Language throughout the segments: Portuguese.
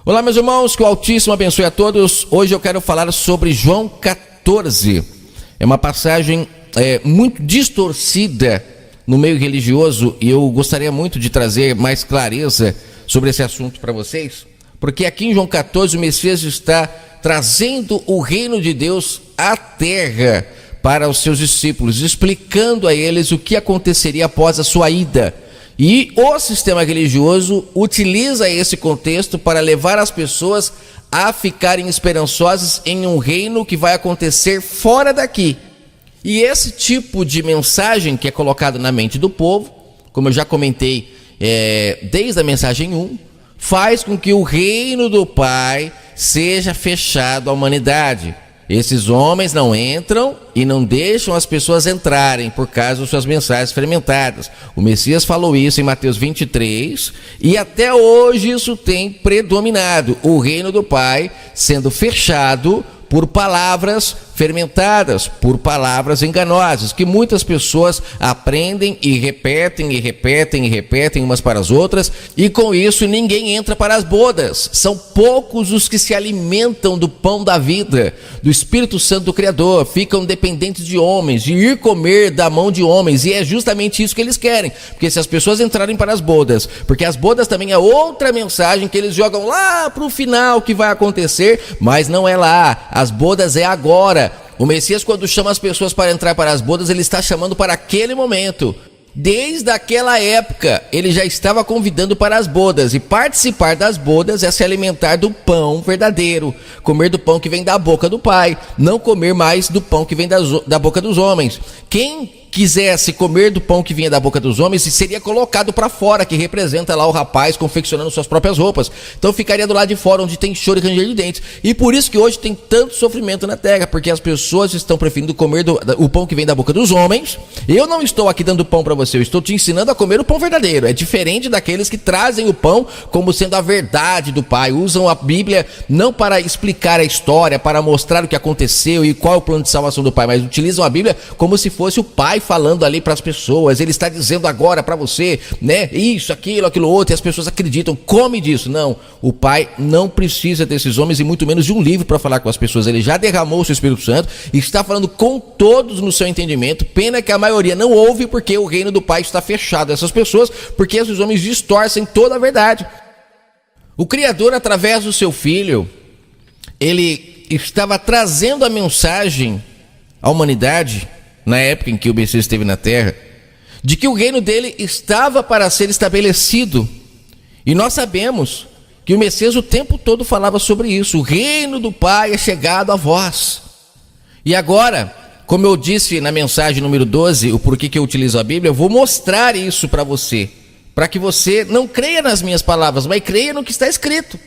Olá, meus irmãos, que o Altíssimo abençoe a todos. Hoje eu quero falar sobre João 14. É uma passagem muito distorcida no meio religioso e eu gostaria muito de trazer mais clareza sobre esse assunto para vocês, porque aqui em João 14 o Messias está trazendo o reino de Deus à terra para os seus discípulos, explicando a eles o que aconteceria após a sua ida. E o sistema religioso utiliza esse contexto para levar as pessoas a ficarem esperançosas em um reino que vai acontecer fora daqui. E esse tipo de mensagem que é colocado na mente do povo, como eu já comentei desde a mensagem 1, faz com que o reino do Pai seja fechado à humanidade. Esses homens não entram e não deixam as pessoas entrarem por causa das suas mensagens fermentadas. O Messias falou isso em Mateus 23 e até hoje isso tem predominado. O reino do Pai sendo fechado por palavras fermentadas, por palavras enganosas, que muitas pessoas aprendem e repetem umas para as outras, e com isso ninguém entra para as bodas. São poucos os que se alimentam do pão da vida, do Espírito Santo do Criador, ficam dependentes de homens, de ir comer da mão de homens, e é justamente isso que eles querem, porque se as pessoas entrarem para as bodas, porque as bodas também é outra mensagem que eles jogam lá para o final que vai acontecer, mas não é lá, as bodas é agora. O Messias, quando chama as pessoas para entrar para as bodas, ele está chamando para aquele momento. Desde aquela época, ele já estava convidando para as bodas, e participar das bodas é se alimentar do pão verdadeiro, comer do pão que vem da boca do Pai, não comer mais do pão que vem da boca dos homens. Quem quisesse comer do pão que vinha da boca dos homens, seria colocado para fora, que representa lá o rapaz confeccionando suas próprias roupas. Então ficaria do lado de fora, onde tem choro e ranger de dentes. E por isso que hoje tem tanto sofrimento na terra, porque as pessoas estão preferindo comer o pão que vem da boca dos homens. Eu não estou aqui dando pão para você, eu estou te ensinando a comer o pão verdadeiro. É diferente daqueles que trazem o pão como sendo a verdade do Pai, usam a Bíblia não para explicar a história, para mostrar o que aconteceu e qual é o plano de salvação do Pai, mas utilizam a Bíblia como se fosse o Pai falando ali para as pessoas. Ele está dizendo agora para você, né, isso, aquilo outro, e as pessoas acreditam, come disso. Não, o Pai não precisa desses homens e muito menos de um livro para falar com as pessoas. Ele já derramou o seu Espírito Santo e está falando com todos no seu entendimento. Pena que a maioria não ouve, porque o reino do Pai está fechado a essas pessoas, porque esses homens distorcem toda a verdade. O Criador, através do seu Filho, ele estava trazendo a mensagem à humanidade na época em que o Messias esteve na terra, de que o reino dele estava para ser estabelecido. E nós sabemos que o Messias o tempo todo falava sobre isso. O reino do Pai é chegado a vós. E agora, como eu disse na mensagem número 12, o porquê que eu utilizo a Bíblia, eu vou mostrar isso para você, para que você não creia nas minhas palavras, mas creia no que está escrito.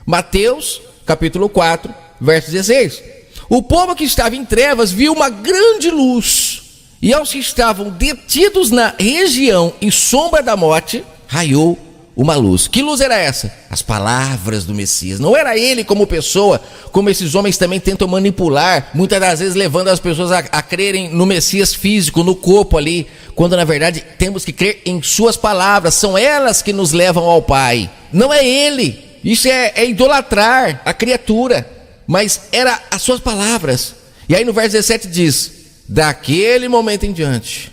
Mateus, capítulo 4, verso 16. O povo que estava em trevas viu uma grande luz, e aos que estavam detidos na região e sombra da morte, raiou uma luz. Que luz era essa? As palavras do Messias. Não era ele como pessoa, como esses homens também tentam manipular, muitas das vezes levando as pessoas a crerem no Messias físico, no corpo ali, quando na verdade temos que crer em suas palavras. São elas que nos levam ao Pai, não é ele. Isso é idolatrar a criatura, mas era as suas palavras. E aí no verso 17 diz: daquele momento em diante,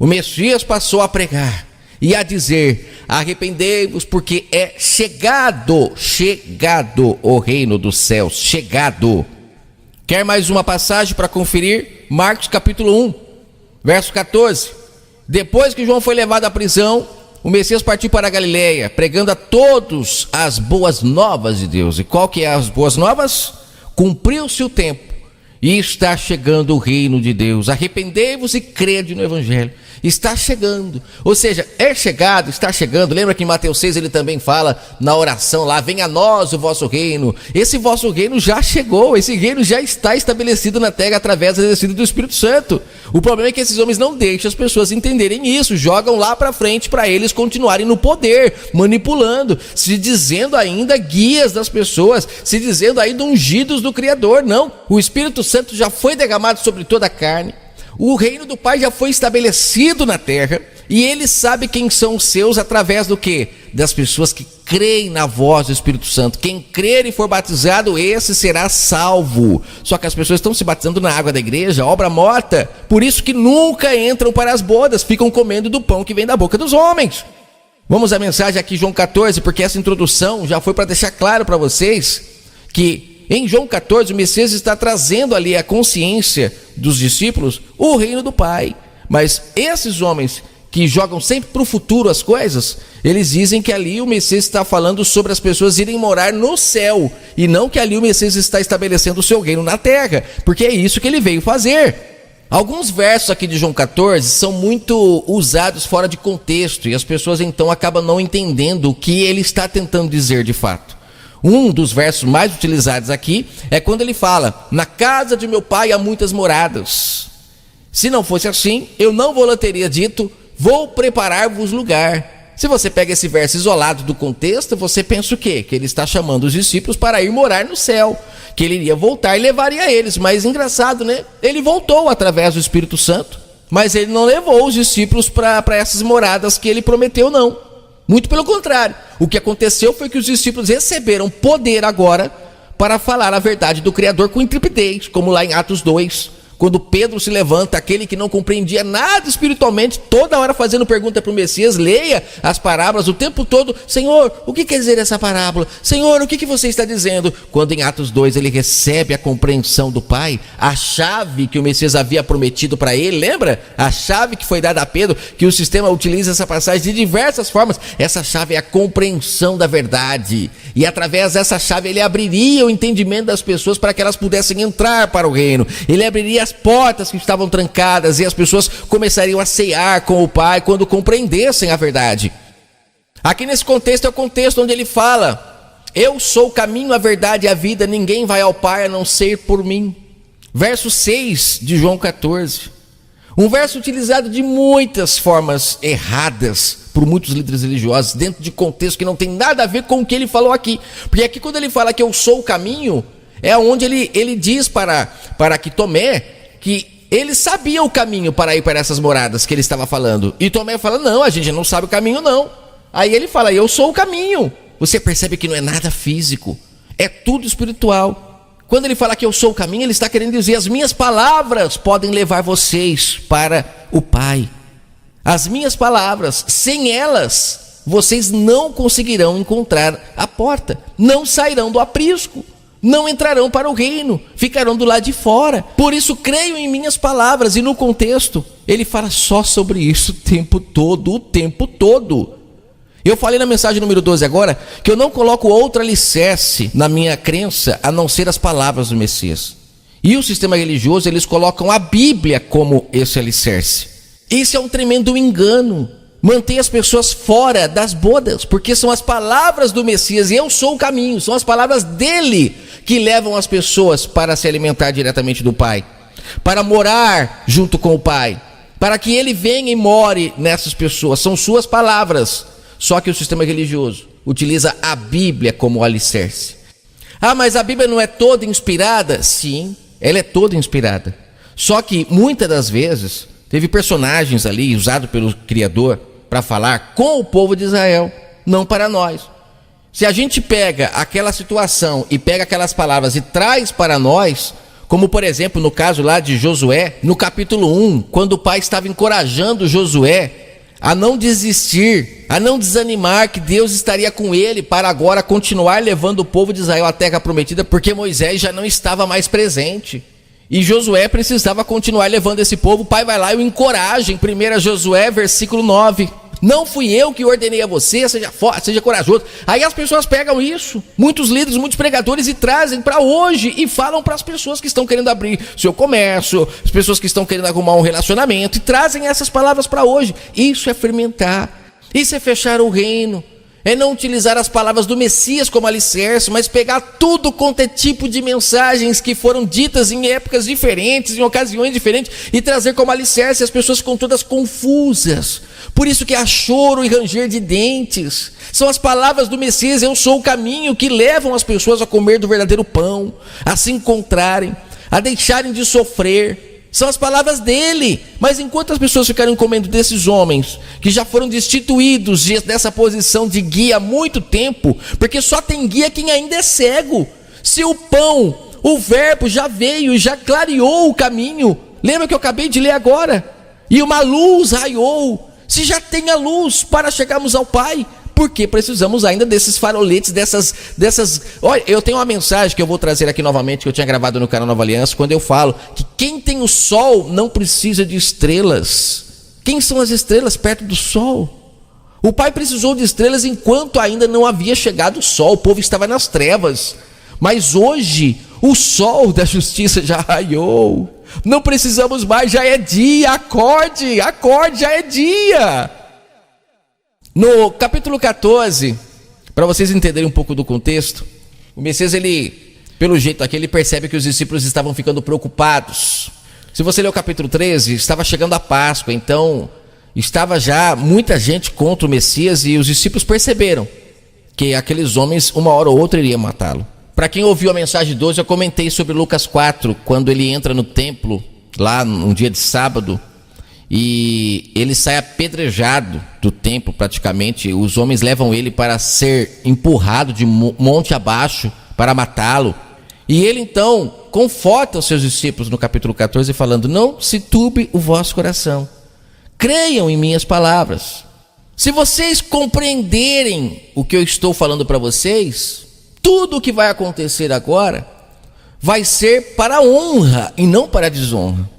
o Messias passou a pregar e a dizer: arrependei-vos, porque é chegado o reino dos céus, chegado. Quer mais uma passagem para conferir? Marcos capítulo 1, verso 14. Depois que João foi levado à prisão, o Messias partiu para a Galileia, pregando a todos as boas novas de Deus. E qual que é as boas novas? Cumpriu-se o tempo e está chegando o reino de Deus. Arrependei-vos e crede no Evangelho. Está chegando, ou seja, é chegado, está chegando. Lembra que em Mateus 6 ele também fala na oração lá: venha a nós o vosso reino. Esse vosso reino já chegou, esse reino já está estabelecido na terra através do exercício do Espírito Santo. O problema é que esses homens não deixam as pessoas entenderem isso, jogam lá para frente para eles continuarem no poder, manipulando, se dizendo ainda guias das pessoas, se dizendo ainda ungidos do Criador. Não, o Espírito Santo já foi derramado sobre toda a carne. O reino do Pai já foi estabelecido na terra. E ele sabe quem são os seus através do quê? Das pessoas que creem na voz do Espírito Santo. Quem crer e for batizado, esse será salvo. Só que as pessoas estão se batizando na água da igreja, obra morta. Por isso que nunca entram para as bodas, ficam comendo do pão que vem da boca dos homens. Vamos à mensagem aqui, João 14, porque essa introdução já foi para deixar claro para vocês que em João 14 o Messias está trazendo ali a consciência dos discípulos, o reino do Pai. Mas esses homens que jogam sempre para o futuro as coisas, eles dizem que ali o Messias está falando sobre as pessoas irem morar no céu, e não que ali o Messias está estabelecendo o seu reino na terra, porque é isso que ele veio fazer. Alguns versos aqui de João 14 são muito usados fora de contexto, e as pessoas então acabam não entendendo o que ele está tentando dizer de fato. Um dos versos mais utilizados aqui é quando ele fala: na casa de meu pai há muitas moradas. Se não fosse assim, eu não vou teria dito: vou preparar-vos lugar. Se você pega esse verso isolado do contexto, você pensa o quê? Que ele está chamando os discípulos para ir morar no céu, que ele iria voltar e levaria eles. Mas engraçado, né? Ele voltou através do Espírito Santo, mas ele não levou os discípulos para essas moradas que ele prometeu, não. Muito pelo contrário. O que aconteceu foi que os discípulos receberam poder agora para falar a verdade do Criador com intrepidez, como lá em Atos 2. Quando Pedro se levanta, aquele que não compreendia nada espiritualmente, toda hora fazendo pergunta para o Messias, leia as parábolas o tempo todo: Senhor, o que quer dizer essa parábola? Senhor, o que você está dizendo? Quando em Atos 2 ele recebe a compreensão do Pai, a chave que o Messias havia prometido para ele, lembra? A chave que foi dada a Pedro, que o sistema utiliza essa passagem de diversas formas. Essa chave é a compreensão da verdade, e através dessa chave ele abriria o entendimento das pessoas para que elas pudessem entrar para o reino. Ele abriria as portas que estavam trancadas, e as pessoas começariam a cear com o Pai quando compreendessem a verdade. Aqui nesse contexto é o contexto onde ele fala: eu sou o caminho, a verdade e a vida, ninguém vai ao Pai a não ser por mim. Verso 6 de João 14. Um verso utilizado de muitas formas erradas por muitos líderes religiosos, dentro de contexto que não tem nada a ver com o que ele falou aqui. Porque aqui quando ele fala que eu sou o caminho, é onde ele diz para que Tomé que ele sabia o caminho para ir para essas moradas que ele estava falando. E Tomé fala: não, a gente não sabe o caminho não. Aí ele fala: eu sou o caminho. Você percebe que não é nada físico, é tudo espiritual. Quando ele fala que eu sou o caminho, ele está querendo dizer: as minhas palavras podem levar vocês para o Pai. As minhas palavras, sem elas, vocês não conseguirão encontrar a porta, não sairão do aprisco, não entrarão para o reino, ficarão do lado de fora. Por isso creio em minhas palavras. E no contexto ele fala só sobre isso o tempo todo. Eu falei na mensagem número 12 agora que eu não coloco outro alicerce na minha crença a não ser as palavras do Messias. E o sistema religioso, eles colocam a Bíblia como esse alicerce. Isso é um tremendo engano. Mantém as pessoas fora das bodas, porque são as palavras do Messias, e eu sou o caminho, são as palavras dele que levam as pessoas para se alimentar diretamente do Pai, para morar junto com o Pai, para que ele venha e more nessas pessoas. São suas palavras. Só que o sistema religioso utiliza a Bíblia como alicerce. Ah, mas a Bíblia não é toda inspirada? Sim, ela é toda inspirada. Só que muitas das vezes teve personagens ali usados pelo Criador para falar com o povo de Israel, não para nós. Se a gente pega aquela situação e pega aquelas palavras e traz para nós, como por exemplo no caso lá de Josué, no capítulo 1, quando o pai estava encorajando Josué a não desistir, a não desanimar, que Deus estaria com ele para agora continuar levando o povo de Israel à terra prometida, porque Moisés já não estava mais presente. E Josué precisava continuar levando esse povo. O pai vai lá e o encoraja em 1 Josué, versículo 9. Não fui eu que ordenei a você, seja forte, seja corajoso. Aí as pessoas pegam isso, muitos líderes, muitos pregadores, e trazem para hoje e falam para as pessoas que estão querendo abrir seu comércio, as pessoas que estão querendo arrumar um relacionamento, e trazem essas palavras para hoje. Isso é fermentar, isso é fechar o reino. É não utilizar as palavras do Messias como alicerce, mas pegar tudo quanto é tipo de mensagens que foram ditas em épocas diferentes, em ocasiões diferentes, e trazer como alicerce. As pessoas ficam todas confusas. Por isso que há choro e ranger de dentes. São as palavras do Messias: eu sou o caminho, que levam as pessoas a comer do verdadeiro pão, a se encontrarem, a deixarem de sofrer. São as palavras dele. Mas enquanto as pessoas ficaram comendo desses homens, que já foram destituídos dessa posição de guia há muito tempo, porque só tem guia quem ainda é cego. Se o pão, o verbo já veio e já clareou o caminho, lembra que eu acabei de ler agora? E uma luz raiou. Se já tem a luz para chegarmos ao Pai, por que precisamos ainda desses faroletes, dessas... Olha, eu tenho uma mensagem que eu vou trazer aqui novamente, que eu tinha gravado no canal Nova Aliança, quando eu falo que quem tem o sol não precisa de estrelas. Quem são as estrelas perto do sol? O Pai precisou de estrelas enquanto ainda não havia chegado o sol, o povo estava nas trevas. Mas hoje, o sol da justiça já raiou. Não precisamos mais, já é dia, acorde, já é dia. No capítulo 14, para vocês entenderem um pouco do contexto, o Messias, ele, pelo jeito aqui, ele percebe que os discípulos estavam ficando preocupados. Se você ler o capítulo 13, estava chegando a Páscoa, então estava já muita gente contra o Messias e os discípulos perceberam que aqueles homens, uma hora ou outra, iriam matá-lo. Para quem ouviu a mensagem de hoje, eu comentei sobre Lucas 4, quando ele entra no templo, lá num dia de sábado, e ele sai apedrejado do templo praticamente. Os homens levam ele para ser empurrado de monte abaixo para matá-lo. E ele então conforta os seus discípulos no capítulo 14 falando: não se turbe o vosso coração, creiam em minhas palavras. Se vocês compreenderem o que eu estou falando para vocês, tudo o que vai acontecer agora vai ser para a honra e não para a desonra.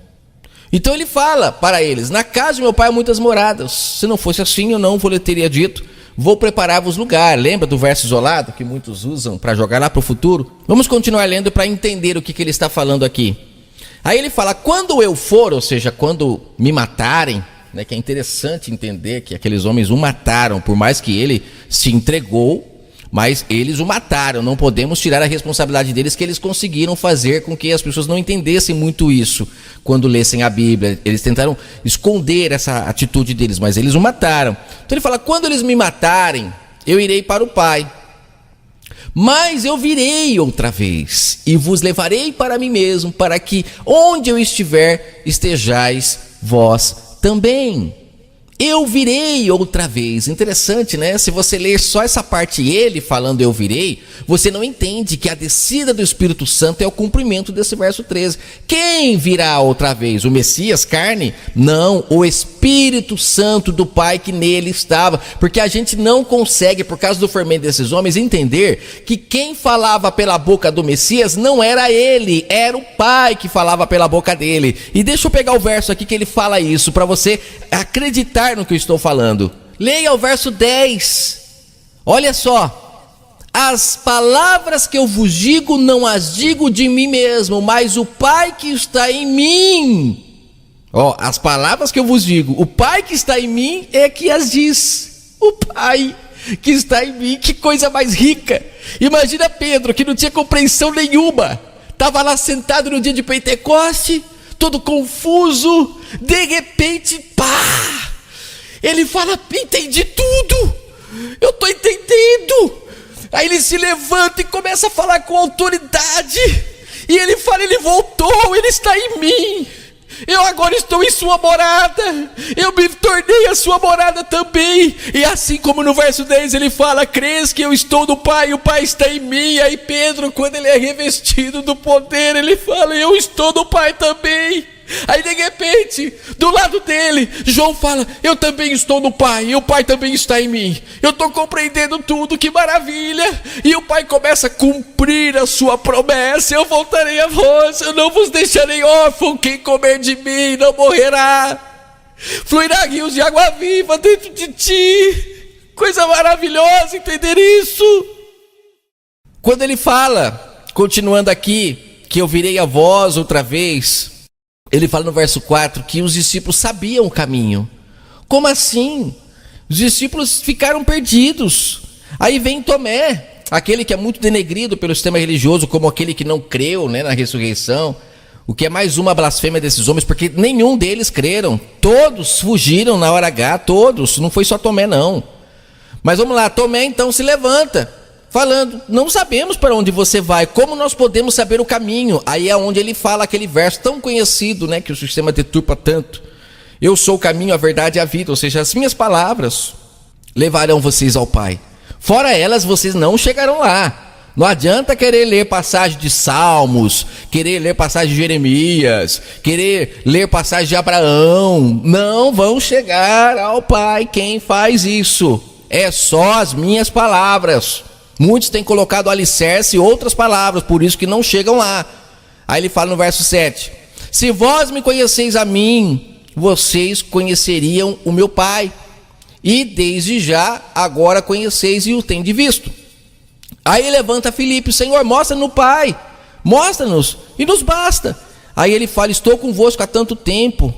Então ele fala para eles: na casa de meu pai há muitas moradas. Se não fosse assim, eu não vou lhe teria dito: vou preparar-vos lugar. Lembra do verso isolado que muitos usam para jogar lá para o futuro? Vamos continuar lendo para entender o que ele está falando aqui. Aí ele fala: quando eu for, ou seja, quando me matarem, né, que é interessante entender que aqueles homens o mataram, por mais que ele se entregou, mas eles o mataram. Não podemos tirar a responsabilidade deles, que eles conseguiram fazer com que as pessoas não entendessem muito isso quando lessem a Bíblia. Eles tentaram esconder essa atitude deles, mas eles o mataram. Então ele fala: quando eles me matarem, eu irei para o Pai, mas eu virei outra vez e vos levarei para mim mesmo, para que onde eu estiver estejais vós também. Eu virei outra vez. Interessante, né? Se você ler só essa parte, ele falando eu virei, você não entende que a descida do Espírito Santo é o cumprimento desse verso 13. Quem virá outra vez? O Messias, carne? Não, o Espírito Santo do Pai que nele estava. Porque a gente não consegue, por causa do fermento desses homens, entender que quem falava pela boca do Messias não era ele, era o Pai que falava pela boca dele. E deixa eu pegar o verso aqui que ele fala isso, para você acreditar no que eu estou falando. Leia o verso 10. Olha só: as palavras que eu vos digo, não as digo de mim mesmo, mas o Pai que está em mim. As palavras que eu vos digo, o Pai que está em mim é que as diz. O Pai que está em mim, que coisa mais rica. Imagina Pedro, que não tinha compreensão nenhuma, estava lá sentado no dia de Pentecoste, todo confuso, de repente, pá! Ele fala: entendi tudo, eu estou entendendo. Aí ele se levanta e começa a falar com autoridade. E ele fala: ele voltou, ele está em mim. Eu agora estou em sua morada. Eu me tornei a sua morada também. E assim como no verso 10 ele fala: crês que eu estou no Pai e o Pai está em mim. E aí Pedro, quando ele é revestido do poder, ele fala: eu estou no Pai também. Aí de repente, do lado dele, João fala: eu também estou no Pai e o Pai também está em mim. Eu estou compreendendo tudo, que maravilha. E o Pai começa a cumprir a sua promessa: eu voltarei a vós, eu não vos deixarei órfão. Quem comer de mim não morrerá. Fluirá rios de água viva dentro de ti. Coisa maravilhosa entender isso. Quando ele fala, continuando aqui, que eu virei a vós outra vez, ele fala no verso 4 que os discípulos sabiam o caminho. Como assim? Os discípulos ficaram perdidos. Aí vem Tomé, aquele que é muito denegrido pelo sistema religioso como aquele que não creu, né, na ressurreição. O que é mais uma blasfêmia desses homens, porque nenhum deles creram. Todos fugiram na hora H, todos. Não foi só Tomé não. Mas vamos lá, Tomé então se levanta. falando, não sabemos para onde você vai, como nós podemos saber o caminho? Aí é onde ele fala aquele verso tão conhecido, né, que o sistema deturpa tanto. Eu sou o caminho, a verdade e a vida, ou seja, as minhas palavras levarão vocês ao Pai. Fora elas, vocês não chegarão lá. Não adianta querer ler passagem de Salmos, querer ler passagem de Jeremias, querer ler passagem de Abraão. Não vão chegar ao Pai quem faz isso. É só as minhas palavras. Muitos têm colocado alicerce e outras palavras, por isso que não chegam lá. Aí ele fala no verso 7. Se vós me conheceis a mim, vocês conheceriam o meu Pai. E desde já, agora conheceis e o tendes visto. Aí levanta Filipe, Senhor, mostra-nos o Pai, mostra-nos, e nos basta. Aí ele fala, estou convosco há tanto tempo,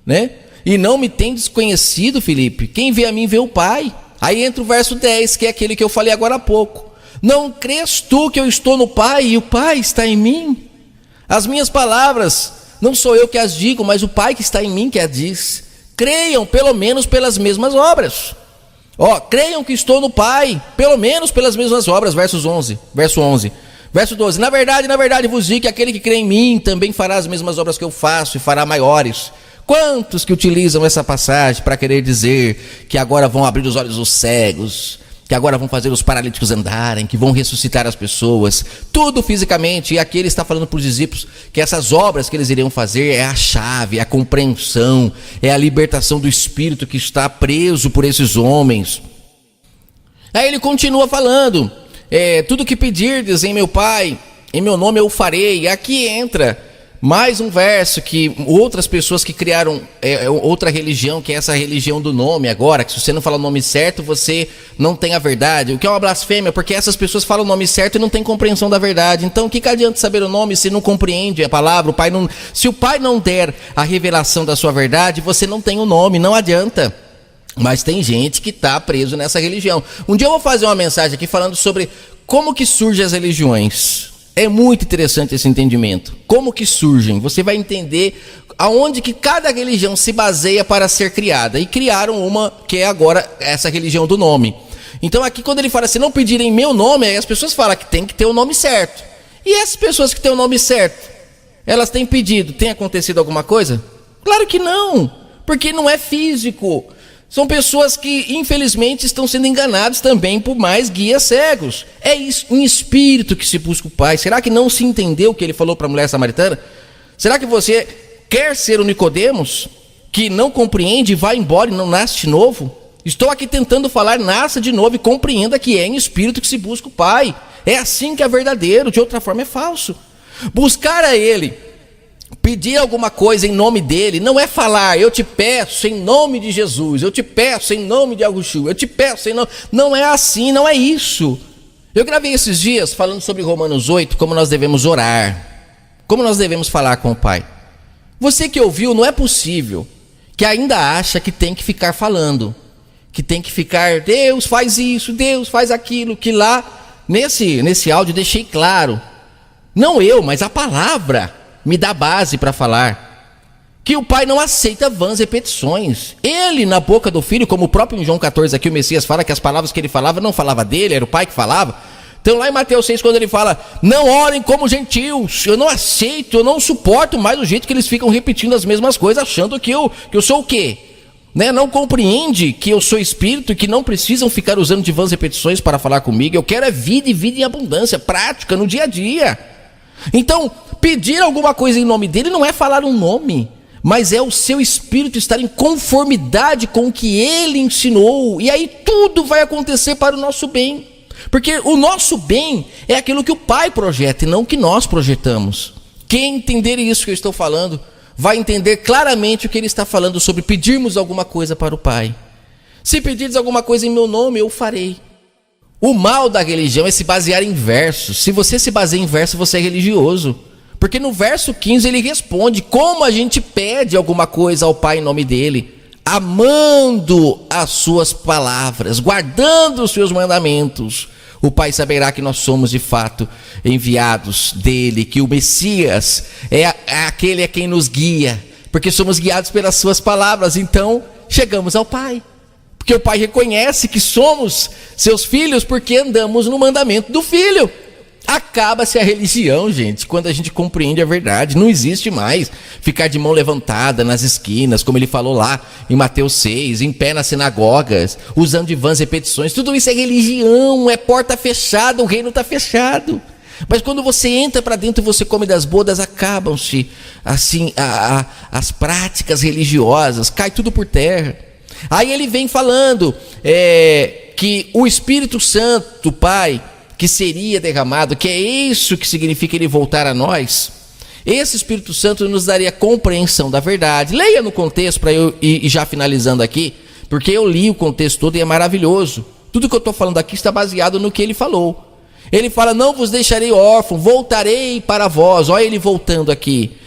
né? E não me tendes conhecido, Filipe. Quem vê a mim vê o Pai. Aí entra o verso 10, que é aquele que eu falei agora há pouco. Não crês tu que eu estou no Pai e o Pai está em mim? As minhas palavras, não sou eu que as digo, mas o Pai que está em mim que as diz. Creiam pelo menos pelas mesmas obras. Creiam que estou no Pai, pelo menos pelas mesmas obras, verso 11. Verso 12, na verdade vos digo que aquele que crê em mim também fará as mesmas obras que eu faço e fará maiores. Quantos que utilizam essa passagem para querer dizer que agora vão abrir os olhos dos cegos, que agora vão fazer os paralíticos andarem, que vão ressuscitar as pessoas, tudo fisicamente. E aqui ele está falando para os discípulos que essas obras que eles iriam fazer é a chave, é a compreensão, é a libertação do espírito que está preso por esses homens. Aí ele continua falando, tudo que pedirdes em meu Pai, em meu nome eu o farei. E aqui entra mais um verso que outras pessoas que criaram outra religião, que é essa religião do nome agora, que se você não fala o nome certo, você não tem a verdade, o que é uma blasfêmia, porque essas pessoas falam o nome certo e não tem compreensão da verdade. Então o que adianta saber o nome se não compreende a palavra? Se o Pai não der a revelação da sua verdade, você não tem o nome, não adianta. Mas tem gente que está preso nessa religião. Um dia eu vou fazer uma mensagem aqui falando sobre como que surgem as religiões. É muito interessante esse entendimento. Como que surgem? Você vai entender aonde que cada religião se baseia para ser criada. E criaram uma que é agora essa religião do nome. Então aqui quando ele fala, se não pedirem meu nome, aí as pessoas falam que tem que ter o nome certo. E essas pessoas que têm o nome certo, elas têm pedido, tem acontecido alguma coisa? Claro que não, porque não é físico. São pessoas que, infelizmente, estão sendo enganadas também por mais guias cegos. É em espírito que se busca o Pai. Será que não se entendeu o que ele falou para a mulher samaritana? Será que você quer ser o Nicodemos, que não compreende e vai embora e não nasce de novo? Estou aqui tentando falar, nasça de novo e compreenda que é em espírito que se busca o Pai. É assim que é verdadeiro, de outra forma é falso. Buscar a Ele, pedir alguma coisa em nome dele, não é falar, eu te peço em nome de Jesus, eu te peço em nome de Agostinho, eu te peço em nome... Não é assim, não é isso. Eu gravei esses dias falando sobre Romanos 8, como nós devemos orar, como nós devemos falar com o Pai. Você que ouviu, não é possível que ainda acha que tem que ficar falando, que tem que ficar, Deus faz isso, Deus faz aquilo, que lá, nesse áudio deixei claro, não eu, mas a palavra me dá base para falar que o Pai não aceita vãs repetições. Ele, na boca do Filho, como o próprio em João 14 aqui o Messias fala que as palavras que ele falava não falava dele, era o Pai que falava. Então lá em Mateus 6, quando ele fala, não orem como gentios, eu não aceito, eu não suporto mais o jeito que eles ficam repetindo as mesmas coisas, achando que eu sou o quê? Né? Não compreende que eu sou espírito e que não precisam ficar usando de vãs repetições para falar comigo. Eu quero é vida e vida em abundância, prática, no dia a dia. Então, pedir alguma coisa em nome dele não é falar um nome, mas é o seu espírito estar em conformidade com o que ele ensinou. E aí tudo vai acontecer para o nosso bem. Porque o nosso bem é aquilo que o Pai projeta e não o que nós projetamos. Quem entender isso que eu estou falando, vai entender claramente o que ele está falando sobre pedirmos alguma coisa para o Pai. Se pedires alguma coisa em meu nome, eu farei. O mal da religião é se basear em versos. Se você se baseia em verso, você é religioso. Porque no verso 15 ele responde como a gente pede alguma coisa ao Pai em nome dele. Amando as suas palavras, guardando os seus mandamentos. O Pai saberá que nós somos de fato enviados dele, que o Messias é aquele a quem nos guia. Porque somos guiados pelas suas palavras, então chegamos ao Pai. Porque o Pai reconhece que somos seus filhos porque andamos no mandamento do Filho. Acaba-se a religião, gente, quando a gente compreende a verdade. Não existe mais ficar de mão levantada nas esquinas, como ele falou lá em Mateus 6, em pé nas sinagogas, usando de vãs repetições. Tudo isso é religião, é porta fechada, o reino está fechado. Mas quando você entra para dentro e você come das bodas, acabam-se assim as práticas religiosas, cai tudo por terra. Aí ele vem falando que o Espírito Santo, Pai, que seria derramado, que é isso que significa ele voltar a nós, esse Espírito Santo nos daria compreensão da verdade. Leia no contexto para eu ir já finalizando aqui, porque eu li o contexto todo e é maravilhoso. Tudo que eu estou falando aqui está baseado no que ele falou. Ele fala, não vos deixarei órfão, voltarei para vós. Olha ele voltando aqui.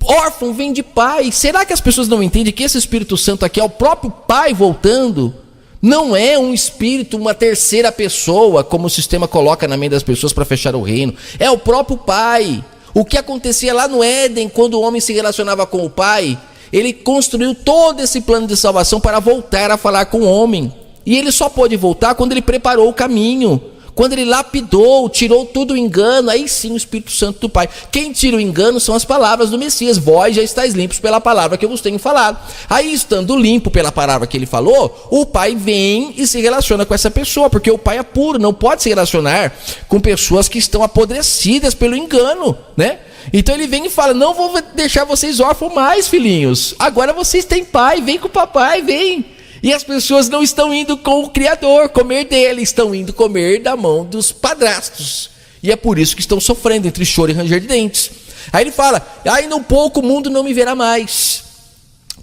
Órfão vem de pai. Será que as pessoas não entendem que esse Espírito Santo aqui é o próprio Pai voltando? Não é um espírito, uma terceira pessoa, como o sistema coloca na mente das pessoas para fechar o reino. É o próprio Pai. O que acontecia lá no Éden, quando o homem se relacionava com o Pai, ele construiu todo esse plano de salvação para voltar a falar com o homem. E ele só pôde voltar quando ele preparou o caminho. Quando ele lapidou, tirou todo o engano, aí sim o Espírito Santo do Pai. Quem tira o engano são as palavras do Messias. Vós já estáis limpos pela palavra que eu vos tenho falado. Aí, estando limpo pela palavra que ele falou, o Pai vem e se relaciona com essa pessoa, porque o Pai é puro, não pode se relacionar com pessoas que estão apodrecidas pelo engano, né? Então ele vem e fala, não vou deixar vocês órfãos mais, filhinhos. Agora vocês têm pai, vem com o papai, vem. E as pessoas não estão indo com o Criador, comer dele, estão indo comer da mão dos padrastos. E é por isso que estão sofrendo entre choro e ranger de dentes. Aí ele fala, ainda um pouco o mundo não me verá mais.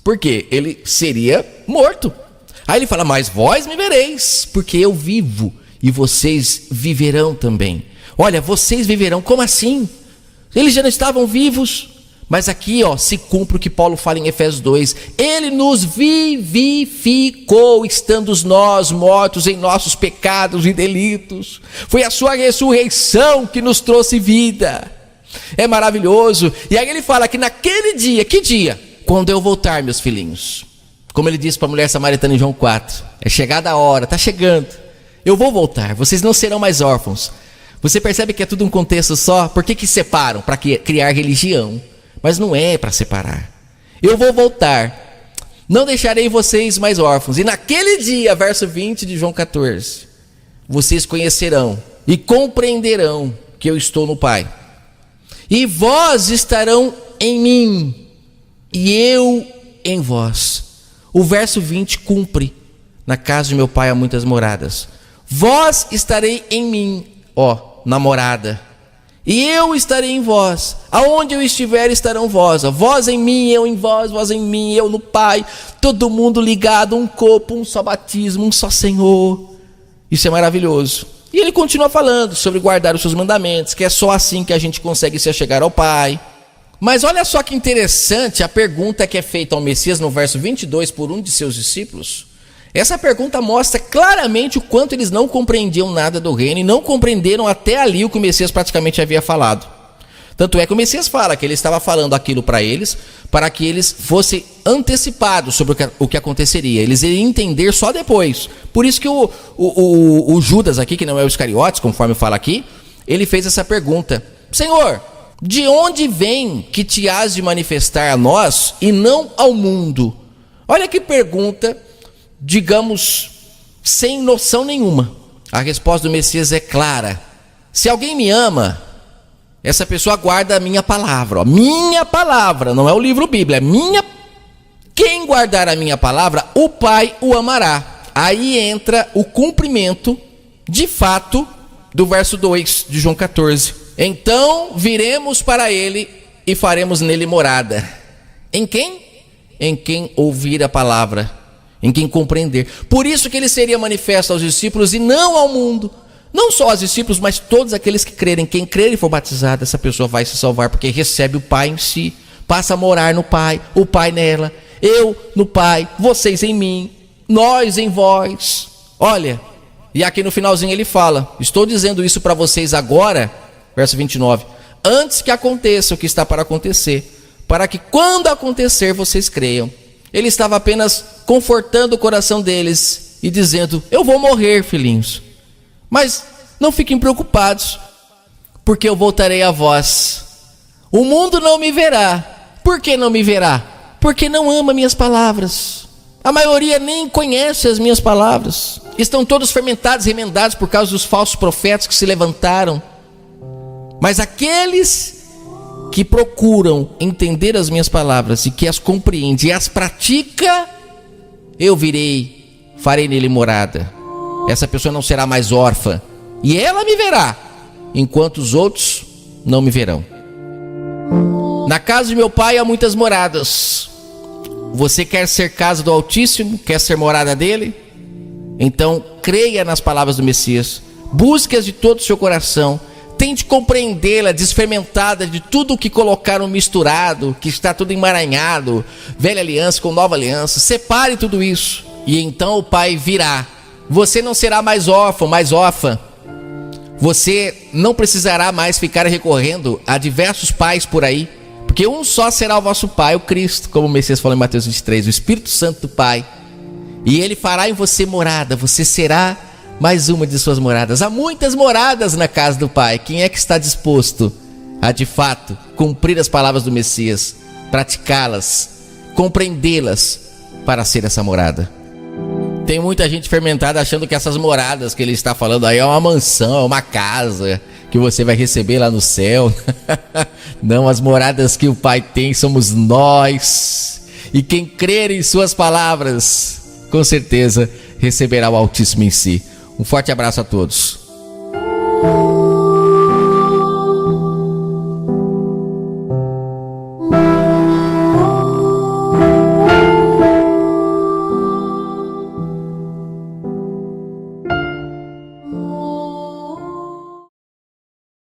Por quê? Ele seria morto. Aí ele fala, mas vós me vereis, porque eu vivo e vocês viverão também. Olha, vocês viverão, como assim? Eles já não estavam vivos. Mas aqui, se cumpre o que Paulo fala em Efésios 2. Ele nos vivificou, estando nós mortos em nossos pecados e delitos. Foi a sua ressurreição que nos trouxe vida. É maravilhoso. E aí ele fala que naquele dia, que dia? Quando eu voltar, meus filhinhos. Como ele disse para a mulher samaritana em João 4. É chegada a hora, está chegando. Eu vou voltar, vocês não serão mais órfãos. Você percebe que é tudo um contexto só? Por que separam? Para criar religião. Mas não é para separar. Eu vou voltar. Não deixarei vocês mais órfãos. E naquele dia, verso 20 de João 14, vocês conhecerão e compreenderão que eu estou no Pai. E vós estarão em mim, e eu em vós. O verso 20 cumpre. Na casa de meu Pai há muitas moradas. Vós estarei em mim, na morada. E eu estarei em vós. Aonde eu estiver, estarão vós. Vós em mim, eu em vós. Vós em mim, eu no Pai. Todo mundo ligado, um corpo, um só batismo, um só Senhor. Isso é maravilhoso. E ele continua falando sobre guardar os seus mandamentos, que é só assim que a gente consegue se achegar ao Pai. Mas olha só que interessante a pergunta que é feita ao Messias no verso 22 por um de seus discípulos. Essa pergunta mostra claramente o quanto eles não compreendiam nada do reino e não compreenderam até ali o que o Messias praticamente havia falado. Tanto é que o Messias fala que ele estava falando aquilo para eles, para que eles fossem antecipados sobre o que aconteceria. Eles iriam entender só depois. Por isso que o Judas aqui, que não é o Iscariotes, conforme fala aqui, ele fez essa pergunta. Senhor, de onde vem que te has de manifestar a nós e não ao mundo? Olha que pergunta, digamos, sem noção nenhuma. A resposta do Messias é clara. Se alguém me ama, essa pessoa guarda a minha palavra. Minha palavra, não é o livro Bíblia, é minha. Quem guardar a minha palavra, o Pai o amará. Aí entra o cumprimento, de fato, do verso 2 de João 14. Então viremos para ele e faremos nele morada. Em quem? Em quem ouvir a palavra, em quem compreender. Por isso que ele seria manifesto aos discípulos e não ao mundo. Não só aos discípulos, mas todos aqueles que crerem. Quem crer e for batizado, essa pessoa vai se salvar, porque recebe o Pai em si, passa a morar no Pai, o Pai nela, eu no Pai, vocês em mim, nós em vós. Olha, e aqui no finalzinho ele fala, estou dizendo isso para vocês agora, verso 29, antes que aconteça o que está para acontecer, para que quando acontecer vocês creiam. Ele estava apenas confortando o coração deles e dizendo: eu vou morrer, filhinhos, mas não fiquem preocupados, porque eu voltarei a vós. O mundo não me verá. Por que não me verá? Porque não ama minhas palavras. A maioria nem conhece as minhas palavras. Estão todos fermentados e remendados por causa dos falsos profetas que se levantaram. Mas aqueles que procuram entender as minhas palavras e que as compreende e as pratica, eu virei, farei nele morada. Essa pessoa não será mais órfã, e ela me verá, enquanto os outros não me verão. Na casa de meu pai há muitas moradas. Você quer ser casa do Altíssimo? Quer ser morada dele? Então creia nas palavras do Messias, busque-as de todo o seu coração, tente compreendê-la, desfermentada de tudo o que colocaram misturado, que está tudo emaranhado, velha aliança com nova aliança. Separe tudo isso, e então o Pai virá. Você não será mais órfão, mais órfã. Você não precisará mais ficar recorrendo a diversos pais por aí, porque um só será o vosso Pai, o Cristo, como o Messias falou em Mateus 23, o Espírito Santo do Pai. E ele fará em você morada, você será mais uma de suas moradas. Há muitas moradas na casa do Pai. Quem é que está disposto a, de fato, cumprir as palavras do Messias, praticá-las, compreendê-las para ser essa morada? Tem muita gente fermentada achando que essas moradas que ele está falando aí é uma mansão, é uma casa que você vai receber lá no céu. Não, as moradas que o Pai tem somos nós. E quem crer em suas palavras, com certeza receberá o Altíssimo em si. Um forte abraço a todos.